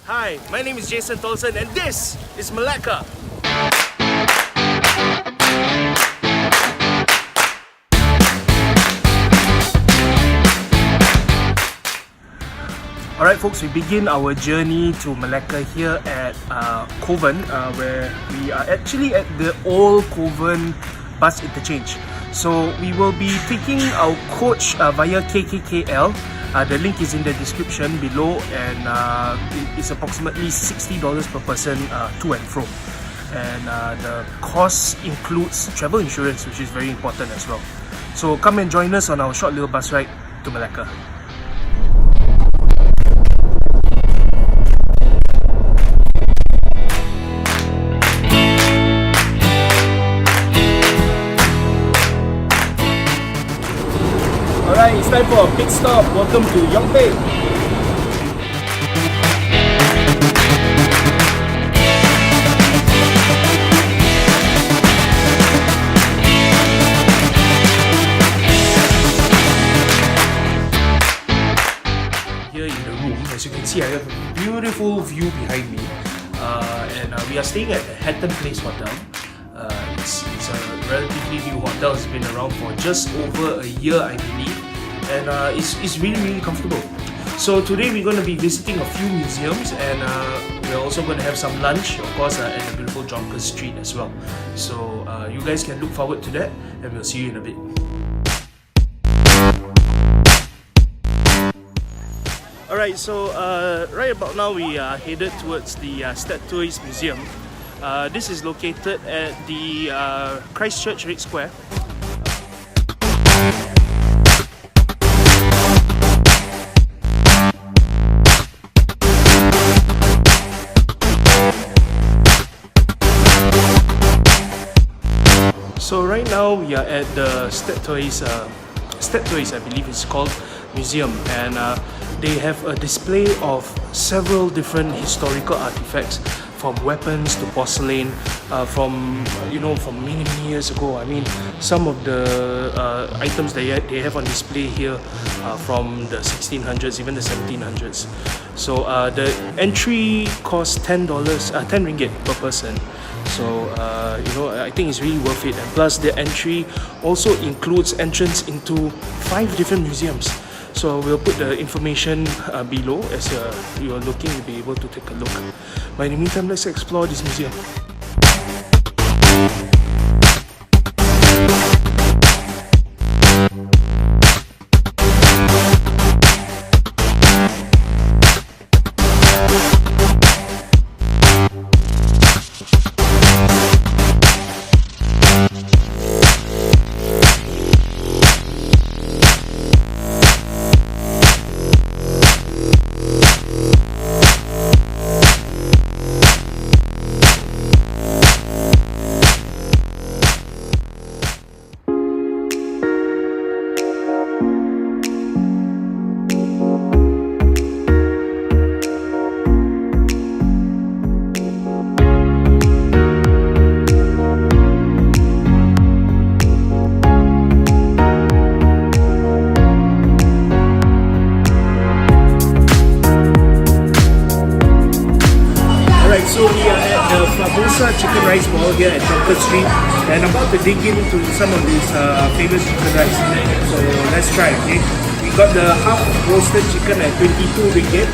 Hi, my name is Jason Tolson and this is Melaka. Alright folks, we begin our journey to Melaka here at Kovan, where we are actually at the old Kovan bus interchange. So we will be taking our coach via KKKL. The link is in the description below, and it's approximately $60 per person to and fro. And the cost includes travel insurance, which is very important as well. So come and join us on our short little bus ride to Melaka. Alright, it's time for a pit stop. Welcome to Yongpei. Here in the room, as you can see, I have a beautiful view behind me. And we are staying at the Hatton Place Hotel. It's a relatively new hotel. It's been around for just over a year, I believe, and it's really comfortable. So today we're going to be visiting a few museums, and we're also going to have some lunch, of course, at the beautiful Jonker Street as well. So you guys can look forward to that, and we'll see you in a bit. Alright, so right about now we are headed towards the Statues Museum. This is located at the Christchurch Red Square. So right now we are at the Statues, I believe it's called, museum, and they have a display of several different historical artifacts, from weapons to porcelain, from many years ago. I mean, some of the items they have on display here from the 1600s, even the 1700s. So the entry costs $10, 10 ringgit per person. So I think it's really worth it. And plus, the entry also includes entrance into 5 different museums. So we'll put the information below as you're looking, you'll be able to take a look. But in the meantime, let's explore this museum. So we are at the Famosa Chicken Rice Ball here at Jonker Street, and I'm about to dig into some of these famous chicken rice. So let's try, okay? We got the half roasted chicken at 22 ringgit.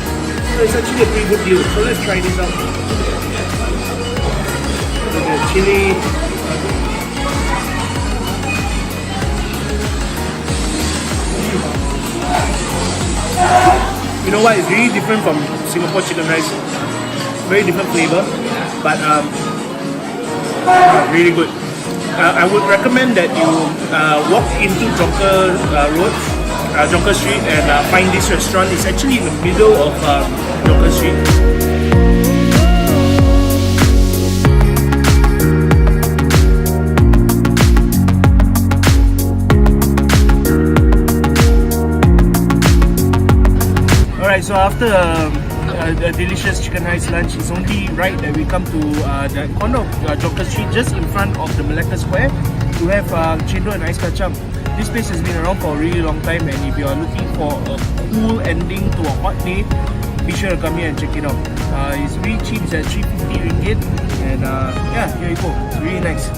So it's actually a pretty good deal. So let's try this out. So the chili. You know what? It's really different from Singapore chicken rice. Very different flavor, but really good. I would recommend that you walk into Jonker Road, Jonker Street, and find this restaurant. It's actually in the middle of Jonker Street. Alright, so after a delicious chicken rice lunch, it's only right that we come to the corner of Jonker Street, just in front of the Melaka Square, to have chendol and ice kacang. This place has been around for a really long time, and if you are looking for a cool ending to a hot day, be sure to come here and check it out. It's really cheap, it's at 350 ringgit, and yeah, here you go. It's really nice.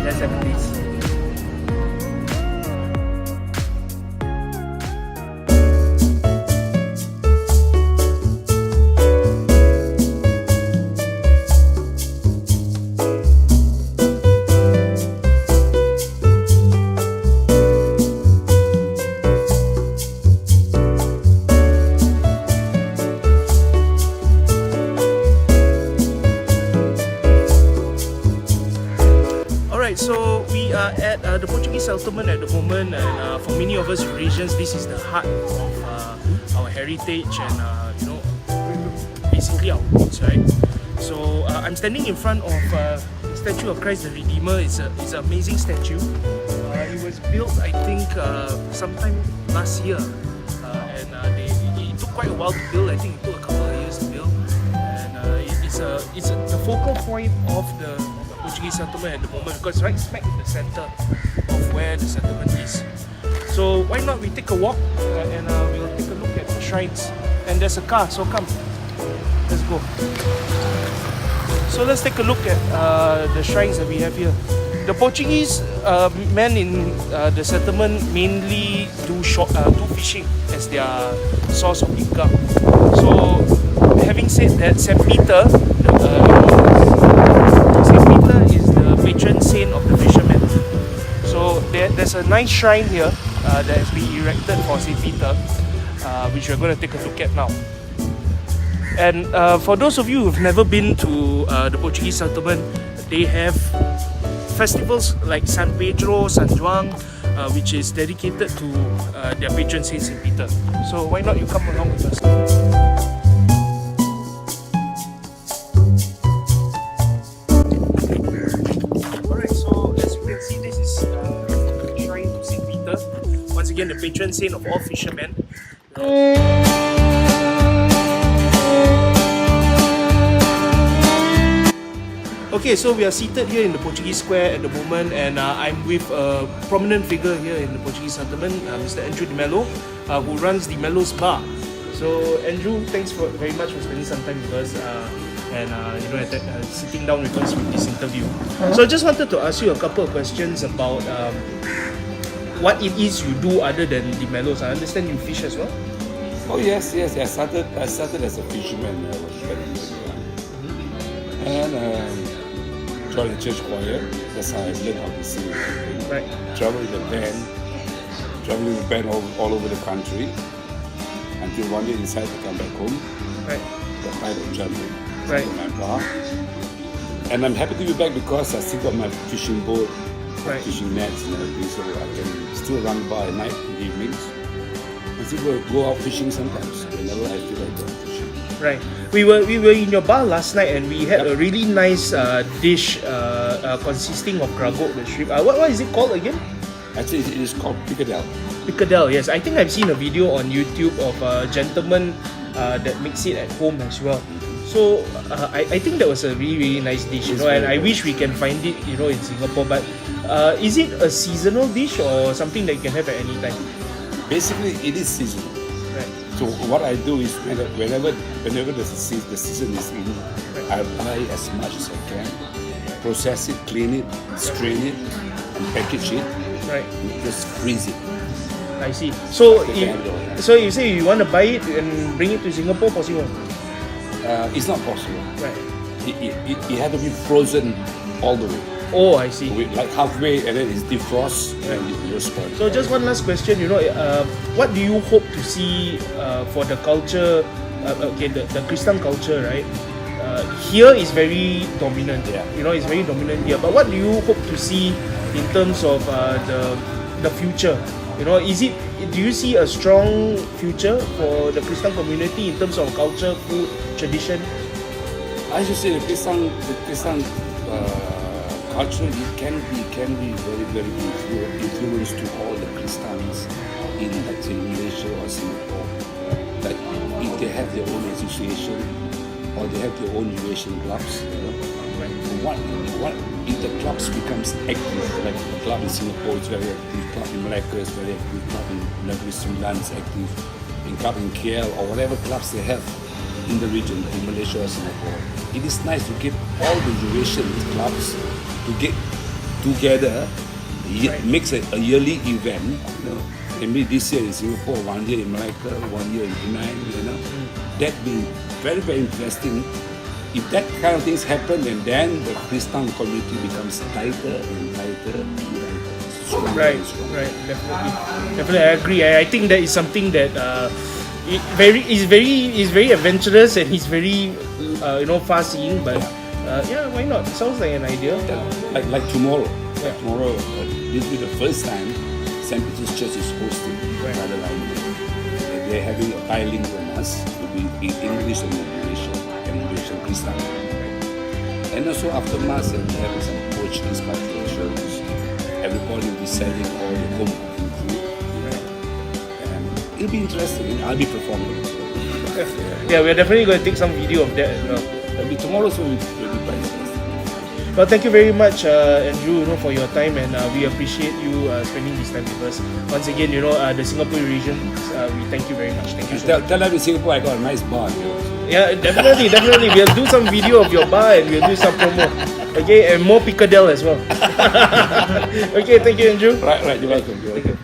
Let's have a taste. So we are at the Portuguese settlement at the moment, and for many of us Eurasians, this is the heart of our heritage and you know, basically our roots, right? So I'm standing in front of the statue of Christ the Redeemer. It's an amazing statue. It was built, I think, sometime last year, and it took quite a while to build. I think it took a couple of years to build, and it's the focal point of the Portuguese settlement at the moment, because right smack in the center of where the settlement is. So why not we take a walk and we'll take a look at the shrines. And there's a car, so come, let's go. So let's take a look at the shrines that we have here. The Portuguese men in the settlement mainly do fishing as their source of income. So having said that, St. Peter is the patron saint of the fishermen. So there's a nice shrine here that has been erected for St. Peter, which we're going to take a look at now. And for those of you who've never been to the Portuguese settlement, they have festivals like San Pedro, San Juan, which is dedicated to their patron saint, St. Peter. So why not you come along with us? Again, the patron saint of all fishermen. Okay, so we are seated here in the Portuguese Square at the moment, and I'm with a prominent figure here in the Portuguese settlement, Mr. Andrew Mello, who runs the Mello's bar. So Andrew, thanks very much for spending some time with us and you know, sitting down with us with this interview. So I just wanted to ask you a couple of questions about what it is you do other than the Mellos. I understand you fish as well? Oh yes. I started as a fisherman when I was very young. And joined the church choir. That's how I learned how to sing. Right. Traveling with the band all over the country. Until one day I decided to come back home. Right. Got tired of jumping. Right. My bar. And I'm happy to be back because I still got my fishing boat. Right. Fishing nets and everything, so I can still run bar at night in the evenings. I still go out fishing sometimes whenever I feel like going fishing. Right. We were in your bar last night, and we had a really nice dish consisting of gragot, the shrimp. What is it called again? Actually, it is called piccadelle. Piccadelle, yes. I think I've seen a video on YouTube of a gentleman that makes it at home as well. So I think that was a really nice dish, you know, and I wish we can find it, you know, in Singapore. But is it a seasonal dish or something that you can have at any time? Basically, it is seasonal. Right. So what I do is whenever the season is in, I buy as much as I can, process it, clean it, strain it, and package it. Right. And just freeze it. I see. So you say you want to buy it and bring it to Singapore, possible? It's not possible. Right. It had to be frozen all the way. Oh, I see. Like halfway, and then it's defrost, and it will spoil. So just one last question, you know, what do you hope to see for the culture, the Christian culture, right? Here is very dominant, you know, it's very dominant here. But what do you hope to see in terms of the future? You know, do you see a strong future for the Christian community in terms of culture, food, tradition? I should say the Christian culture can be very, very influenced to all the Christians in, like, say, Malaysia or Singapore. Like, if they have their own association or they have their own Eurasian clubs, you know, What if the clubs becomes active? Like the club in Singapore is very active, club in Melaka is very active, club in Negeri Sembilan is active, in club in KL or whatever clubs they have in the region, in Malaysia or Singapore. It is nice to get all the Eurasian clubs to get together, makes a yearly event. You know, maybe this year in Singapore, 1 year in Melaka, 1 year in Penang. You know, that be very very interesting. If that kind of things happen, and then the Christian community becomes tighter and tighter. Right, definitely, I agree. I think that is something that is very adventurous, and he's very far-seeing. But why not? It sounds like an idea. Yeah. Like tomorrow. Yeah. Tomorrow, this will be the first time St. Peter's Church is hosting another line. They're having a bilingual mass. It will be in English and Indonesian Christian. And also after mass, they're having some Portuguese cultures. Everybody will be selling all the home cooking food. And it'll be interesting. I'll be performing. Yeah, we're definitely going to take some video of that as well. Maybe tomorrow so will be quite interesting. Well, thank you very much, Andrew, for your time, and we appreciate you spending this time with us. Once again, the Singapore Eurasians, we thank you very much. Thank you so much. Tell them in Singapore I got a nice bar. Yeah, definitely. We'll do some video of your bar, and we'll do some promo. Okay, and more Piccadilly as well. Okay, thank you, Andrew. Right, you're welcome.